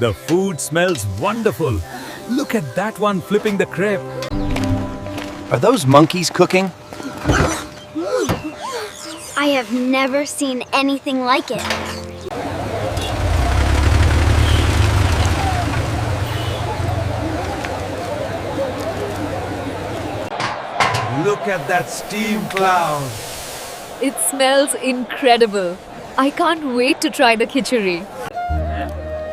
The food smells wonderful. Look at that one flipping the crepe. Are those monkeys cooking? I have never seen anything like it. Look at that steam cloud. It smells incredible. I can't wait to try the khichuri.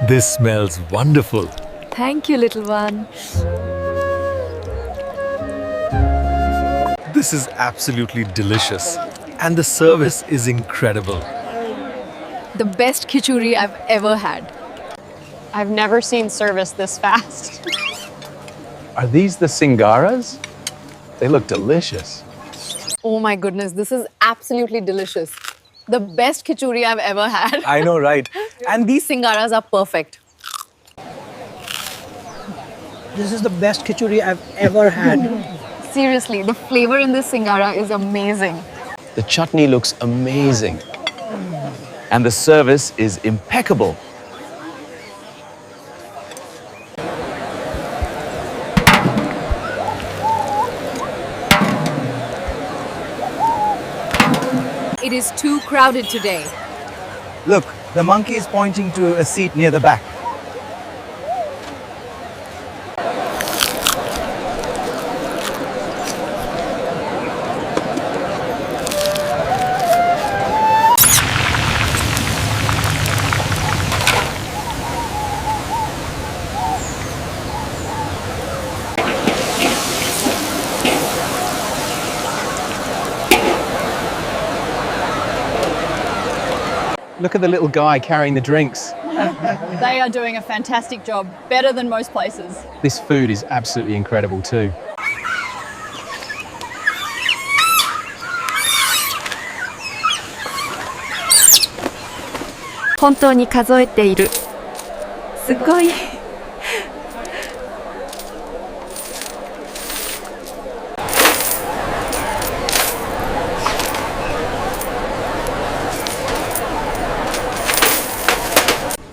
This smells wonderful. Thank you, little one. This is absolutely delicious. And the service is incredible. The best khichuri I've ever had. I've never seen service this fast. Are these the Singaras? They look delicious. Oh my goodness, this is absolutely delicious. The best khichuri I've ever had. I know, right? And these Singaras are perfect. This is the best khichuri I've ever had. Seriously, the flavor in this Singara is amazing. The chutney looks amazing. And the service is impeccable. It is too crowded today. Look, the monkey is pointing to a seat near the back. Look at the little guy carrying the drinks. They are doing a fantastic job, better than most places. This food is absolutely incredible too. 本当に数えている。すごい。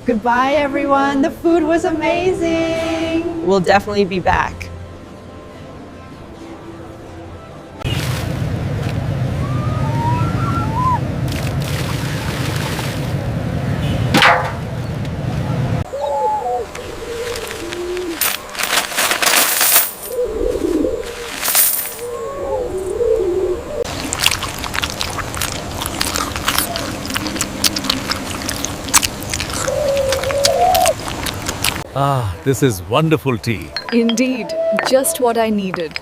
Goodbye, everyone. The food was amazing. We'll definitely be back. Ah, this is wonderful tea. Indeed, just what I needed.